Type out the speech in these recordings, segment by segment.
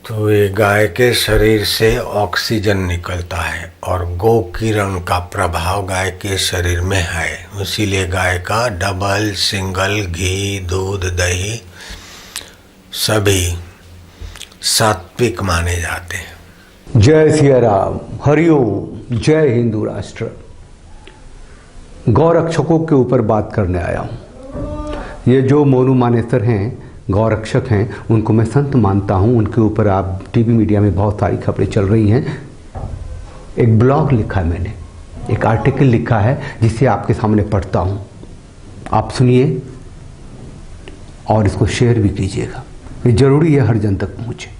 तो ये गाय के शरीर से ऑक्सीजन निकलता है और गो किरण का प्रभाव गाय के शरीर में है, इसीलिए गाय का डबल सिंगल घी दूध दही सभी सात्विक माने जाते हैं। जय सिया राम, हरिओम, जय हिंदू राष्ट्र। गौरक्षकों के ऊपर बात करने आया हूं। ये जो मोनू मानेसर हैं, गौरक्षक हैं, उनको मैं संत मानता हूं। उनके ऊपर आप टीवी मीडिया में बहुत सारी खबरें चल रही हैं। एक ब्लॉग लिखा है मैंने, एक आर्टिकल लिखा है जिसे आपके सामने पढ़ता हूं। आप सुनिए और इसको शेयर भी कीजिएगा, ये जरूरी है हर जन तक पहुंचे।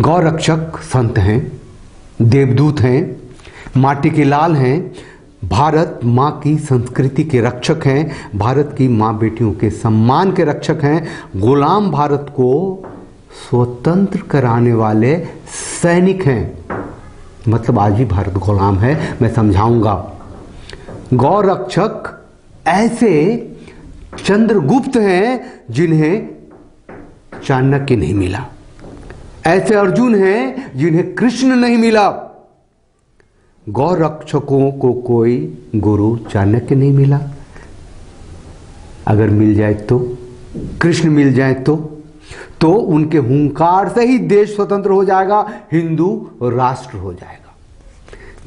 गौरक्षक संत हैं, देवदूत हैं, माटी के लाल हैं, भारत माँ की संस्कृति के रक्षक हैं, भारत की माँ बेटियों के सम्मान के रक्षक हैं, गुलाम भारत को स्वतंत्र कराने वाले सैनिक हैं। मतलब आज भी भारत गुलाम है, मैं समझाऊंगा। गौरक्षक ऐसे चंद्रगुप्त हैं जिन्हें चाणक्य नहीं मिला, ऐसे अर्जुन हैं जिन्हें कृष्ण नहीं मिला। गौरक्षकों को कोई गुरु चाणक्य नहीं मिला। अगर मिल जाए तो, कृष्ण मिल जाए तो उनके हुंकार से ही देश स्वतंत्र हो जाएगा, हिंदू राष्ट्र हो जाएगा।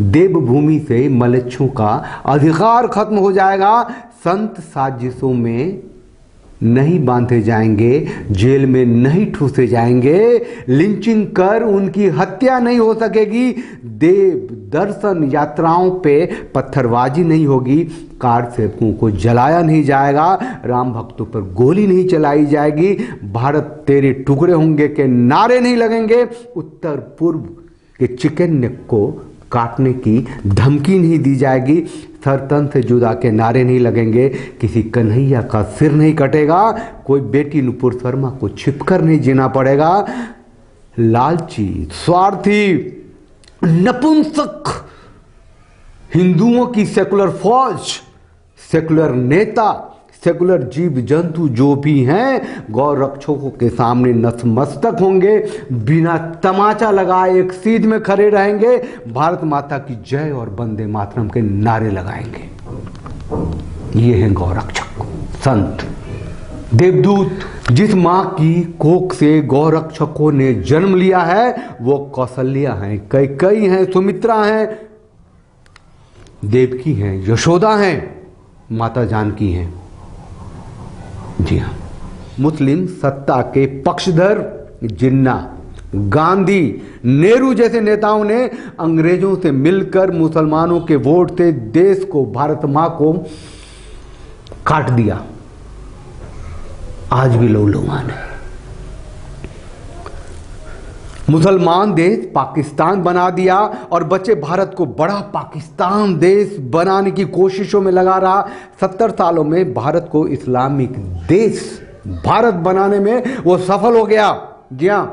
देवभूमि से मलेच्छों का अधिकार खत्म हो जाएगा। संत साजिशों में नहीं बांधे जाएंगे, जेल में नहीं ठूसे जाएंगे, लिंचिंग कर उनकी हत्या नहीं हो सकेगी, देव दर्शन यात्राओं पे पत्थरबाजी नहीं होगी, कार सेवकों को जलाया नहीं जाएगा, राम भक्तों पर गोली नहीं चलाई जाएगी, भारत तेरे टुकड़े होंगे के नारे नहीं लगेंगे, उत्तर पूर्व के चिकन नेक को काटने की धमकी नहीं दी जाएगी, सरतन से जुदा के नारे नहीं लगेंगे, किसी कन्हैया का सिर नहीं कटेगा, कोई बेटी नुपुर शर्मा को छिपकर नहीं जीना पड़ेगा। लालची, स्वार्थी, नपुंसक हिंदुओं की सेकुलर फौज, सेकुलर नेता, सेकुलर जीव जंतु जो भी हैं, गौरक्षकों के सामने नतमस्तक होंगे, बिना तमाचा लगाए एक सीध में खड़े रहेंगे, भारत माता की जय और वंदे मातरम के नारे लगाएंगे। ये हैं गौरक्षक, संत, देवदूत। जिस मां की कोख से गौरक्षकों ने जन्म लिया है वो कौशल्या हैं, कैकेयी हैं, सुमित्रा हैं, देवकी हैं, यशोदा हैं, माता जानकी हैं। जी हाँ, मुस्लिम सत्ता के पक्षधर जिन्ना, गांधी, नेहरू जैसे नेताओं ने अंग्रेजों से मिलकर मुसलमानों के वोट से देश को, भारत मां को काट दिया। आज भी लौलुआन है। मुसलमान देश पाकिस्तान बना दिया और बच्चे भारत को बड़ा पाकिस्तान देश बनाने की कोशिशों में लगा रहा। 70 सालों में भारत को इस्लामिक देश भारत बनाने में वो सफल हो गया। जी हां,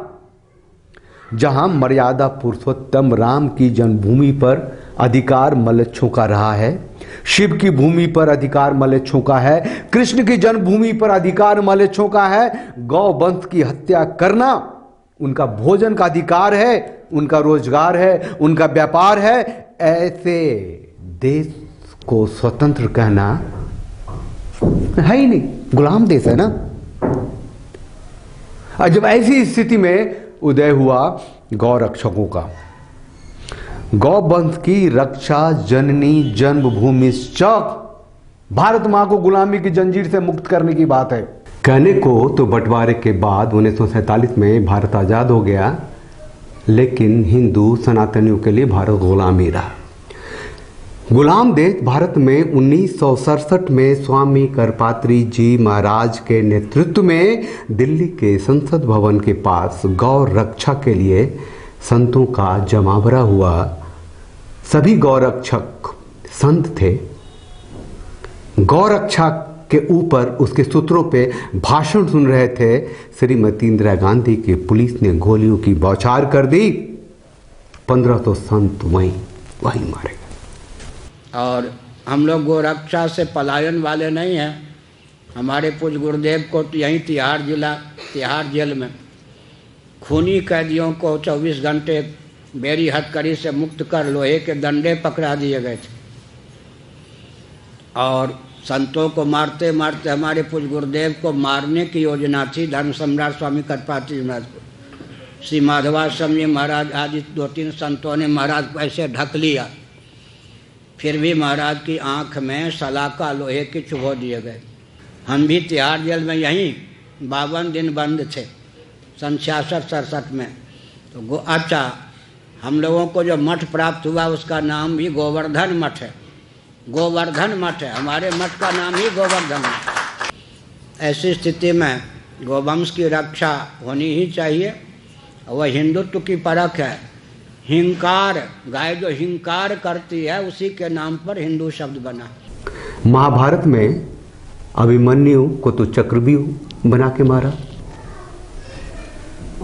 जहां मर्यादा पुरुषोत्तम राम की जन्मभूमि पर अधिकार मलेच्छों का रहा है, शिव की भूमि पर अधिकार मलेच्छों का है, कृष्ण की जन्मभूमि पर अधिकार मलेच्छों का है, गौ वंश की हत्या करना उनका भोजन का अधिकार है, उनका रोजगार है, उनका व्यापार है। ऐसे देश को स्वतंत्र कहना है ही नहीं, गुलाम देश है ना। और जब ऐसी स्थिति में उदय हुआ गौरक्षकों का, गौ वंश की रक्षा जननी जन्मभूमि चौक, भारत मां को गुलामी की जंजीर से मुक्त करने की बात है। कहने को तो बंटवारे के बाद 1947 में भारत आज़ाद हो गया, लेकिन हिंदू सनातनियों के लिए भारत गुलाम ही रहा। गुलाम देश भारत में 1967 में स्वामी करपात्री जी महाराज के नेतृत्व में दिल्ली के संसद भवन के पास गौ रक्षा के लिए संतों का जमावड़ा हुआ। सभी गौरक्षक संत थे। गौरक्षा के ऊपर उसके सूत्रों पे भाषण सुन रहे थे। श्रीमती इंदिरा गांधी की पुलिस ने गोलियों की बौछार कर दी। 1500 संत वहीं मारे गए। और हम लोग गोरक्षा से पलायन वाले नहीं हैं। हमारे पूज्य गुरुदेव को यहीं तिहाड़ जेल में खूनी कैदियों को 24 घंटे बेरी हथकड़ी से मुक्त कर लोहे के डंडे पकड़ा दिए गए थे। और संतों को मारते मारते हमारे पूज्य गुरुदेव को मारने की योजना थी धर्म सम्राट स्वामी कटपात्री महाराज को। श्री माधवाश्रम जी महाराज आदि 2-3 संतों ने महाराज को ऐसे ढक लिया, फिर भी महाराज की आंख में सलाका लोहे की चुभो दिए गए। हम भी तिहाड़ जेल में यहीं 52 दिन बंद थे 66-67 में। तो अच्छा, हम लोगों को जो मठ प्राप्त हुआ उसका नाम भी गोवर्धन मठ है। गोवर्धन मठ है, हमारे मठ का नाम ही गोवर्धन है। ऐसी स्थिति में गोवंश की रक्षा होनी ही चाहिए। वह हिंदुत्व की परख है। हिंकार, गाय जो हिंकार करती है उसी के नाम पर हिंदू शब्द बना। महाभारत में अभिमन्यु को तो चक्रव्यूह बना के मारा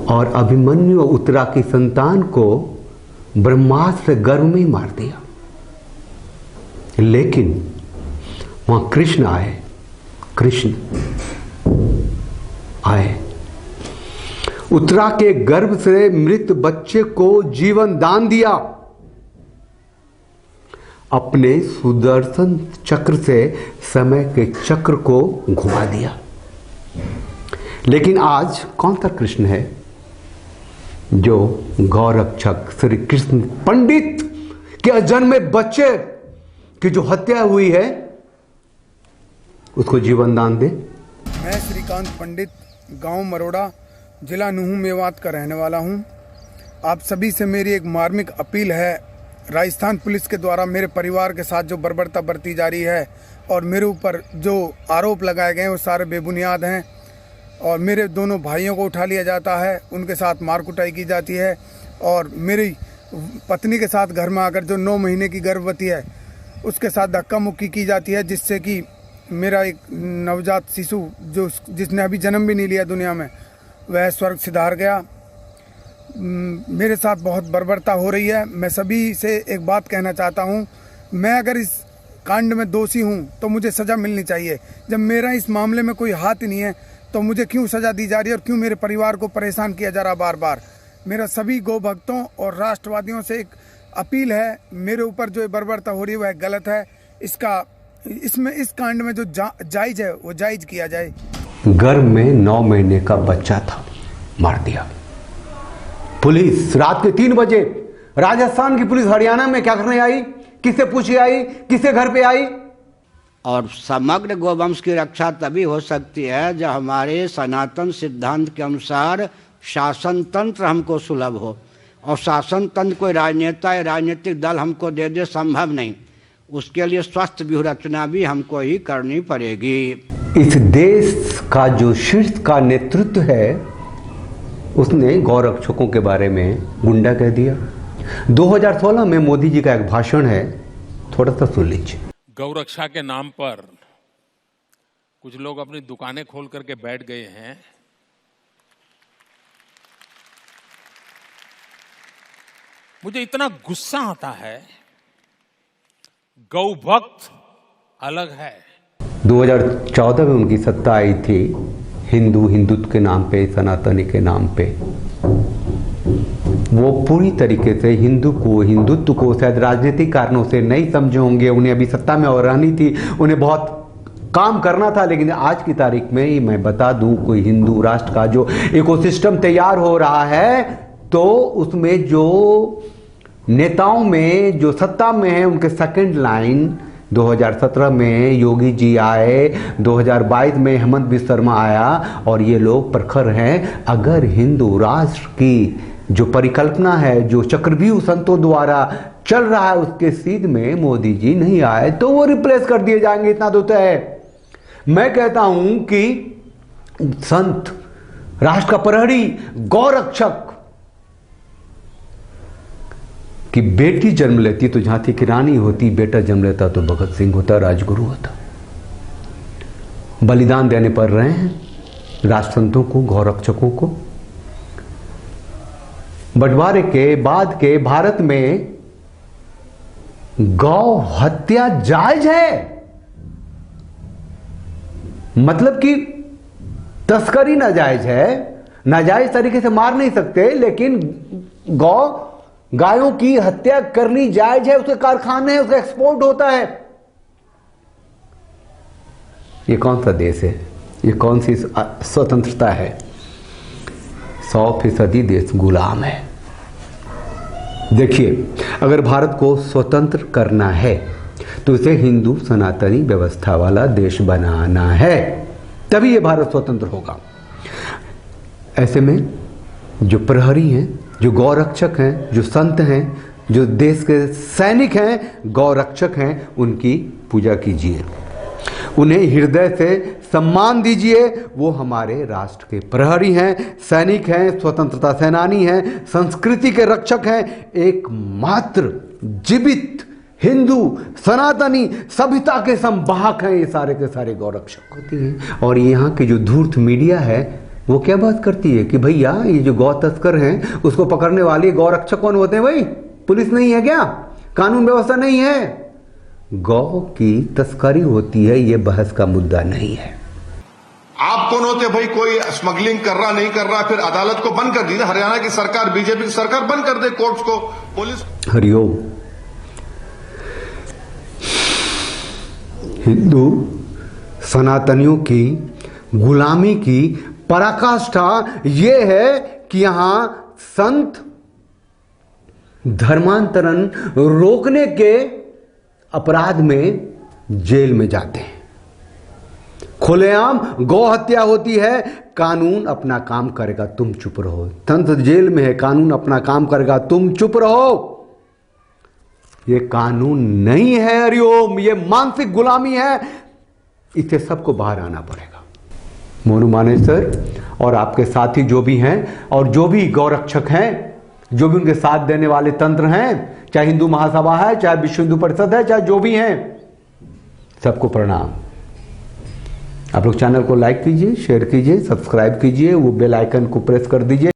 और अभिमन्यु उत्तरा की संतान को ब्रह्मास्त्र गर्भ में ही मार दिया। लेकिन वहां कृष्ण आए, कृष्ण आए, उत्तरा के गर्भ से मृत बच्चे को जीवन दान दिया, अपने सुदर्शन चक्र से समय के चक्र को घुमा दिया। लेकिन आज कौन सा कृष्ण है जो गौरक्षक श्री कृष्ण पंडित के अजन्मे बच्चे की जो हत्या हुई है उसको जीवन दान दे? मैं श्रीकांत पंडित, गांव मरोड़ा, जिला नुहू मेवात का रहने वाला हूं। आप सभी से मेरी एक मार्मिक अपील है। राजस्थान पुलिस के द्वारा मेरे परिवार के साथ जो बर्बरता बरती जा रही है और मेरे ऊपर जो आरोप लगाए गए हैं वो सारे बेबुनियाद हैं और मेरे दोनों भाइयों को उठा लिया जाता है, उनके साथ मार कुटाई की जाती है और मेरी पत्नी के साथ घर में आकर जो 9 महीने की गर्भवती है उसके साथ धक्का मुक्की की जाती है, जिससे कि मेरा एक नवजात शिशु जो जिसने अभी जन्म भी नहीं लिया दुनिया में वह स्वर्ग सिधार गया। मेरे साथ बहुत बर्बरता हो रही है। मैं सभी से एक बात कहना चाहता हूं, मैं अगर इस कांड में दोषी हूं तो मुझे सज़ा मिलनी चाहिए। जब मेरा इस मामले में कोई हाथ ही नहीं है तो मुझे क्यों सज़ा दी जा रही है और क्यों मेरे परिवार को परेशान किया जा रहा बार बार। मेरा सभी गौ भक्तों और राष्ट्रवादियों से एक अपील है, मेरे ऊपर जो बर्बरता हो रही है वह गलत है। इसमें इस कांड में जो जायज़ है वो जायज़ किया जाए। गर्भ में 9 महीने का बच्चा था, मार दिया। पुलिस रात के 3 बजे, राजस्थान की पुलिस हरियाणा में क्या करने आई? किससे पूछे आई? किससे घर पे आई? और समग्र गोवंश की रक्षा तभी हो सकती है जब हमारे सनातन सिद्धांत के अनुसार शासन तंत्र हमको सुलभ हो। और शासन तंत्र कोई राजनेता या राजनीतिक दल हमको दे दे, संभव नहीं। उसके लिए स्वस्थ व्यूह रचना भी हमको ही करनी पड़ेगी। इस देश का जो शीर्ष का नेतृत्व है उसने गौरक्षकों के बारे में गुंडा कह दिया। 2016 में मोदी जी का एक भाषण है, थोड़ा सा सुन लीजिए। गौरक्षा के नाम पर कुछ लोग अपनी दुकानें खोल करके बैठ गए हैं। मुझे इतना गुस्सा आता है। गौ भक्त अलग है। 2014 में उनकी सत्ता आई थी, हिंदुत्व के नाम पे, सनातनी के नाम पे। वो पूरी तरीके से हिंदुत्व को शायद राजनीतिक कारणों से नहीं समझे होंगे। उन्हें अभी सत्ता में और रहनी थी, उन्हें बहुत काम करना था। लेकिन आज की तारीख में ही मैं बता दूं, कोई हिंदू राष्ट्र का जो इकोसिस्टम तैयार हो रहा है तो उसमें जो नेताओं में जो सत्ता में है उनके सेकंड लाइन 2017 में योगी जी आए, 2022 में हेमंत बिस्वा शर्मा आया और ये लोग प्रखर हैं। अगर हिंदू राष्ट्र की जो परिकल्पना है, जो चक्रव्यूह संतों द्वारा चल रहा है, उसके सीध में मोदी जी नहीं आए तो वो रिप्लेस कर दिए जाएंगे, इतना तो तय है। मैं कहता हूं कि संत, राष्ट्र का प्रहरी, गौरक्षक कि बेटी जन्म लेती तो झांसी की रानी होती, बेटा जन्म लेता तो भगत सिंह होता, राजगुरु होता। बलिदान देने पड़ रहे हैं राष्ट्रसंतों को, गौरक्षकों को। बंटवारे के बाद के भारत में गौ हत्या जायज है, मतलब कि तस्करी नाजायज है, नाजायज तरीके से मार नहीं सकते, लेकिन गायों की हत्या करनी जायज है, उसके कारखाने हैं, उसका एक्सपोर्ट होता है। ये कौन सा देश है? ये कौन सी स्वतंत्रता है? 100% देश गुलाम है। देखिए, अगर भारत को स्वतंत्र करना है तो इसे हिंदू सनातनी व्यवस्था वाला देश बनाना है, तभी ये भारत स्वतंत्र होगा। ऐसे में जो प्रहरी हैं, जो गौरक्षक हैं, जो संत हैं, जो देश के सैनिक हैं, गौरक्षक हैं, उनकी पूजा कीजिए, उन्हें हृदय से सम्मान दीजिए। वो हमारे राष्ट्र के प्रहरी हैं, सैनिक हैं, स्वतंत्रता सेनानी हैं, संस्कृति के रक्षक हैं, एकमात्र जीवित हिंदू सनातनी सभ्यता के संवाहक हैं। ये सारे के सारे गौरक्षक होते हैं। और यहाँ की जो धूर्त मीडिया है वो क्या बात करती है कि भैया ये जो गौ तस्कर हैं उसको पकड़ने वाले गौरक्षक कौन होते हैं? भाई पुलिस नहीं है क्या? कानून व्यवस्था नहीं है? गौ की तस्करी होती है, ये बहस का मुद्दा नहीं है। आप कौन होते भाई? कोई स्मगलिंग कर रहा नहीं कर रहा, फिर अदालत को बंद कर दी ना। हरियाणा की सरकार, बीजेपी की सरकार बंद कर दे कोर्ट्स को, पुलिस। हरिओम। हिंदू सनातनियों की गुलामी की पराकाष्ठा यह है कि यहां संत धर्मांतरण रोकने के अपराध में जेल में जाते हैं। खुलेआम गौ हत्या होती है, कानून अपना काम करेगा, तुम चुप रहो। संत जेल में है, कानून अपना काम करेगा, तुम चुप रहो। ये कानून नहीं है हरिओम, ये मानसिक गुलामी है। इसे सबको बाहर आना पड़ेगा। मोनू मानेसर और आपके साथी जो भी हैं और जो भी गौरक्षक हैं, जो भी उनके साथ देने वाले तंत्र हैं, चाहे हिंदू महासभा है, चाहे विश्व हिंदू परिषद है, चाहे जो भी हैं, सबको प्रणाम। आप लोग चैनल को लाइक कीजिए, शेयर कीजिए, सब्सक्राइब कीजिए, वो बेल आइकन को प्रेस कर दीजिए।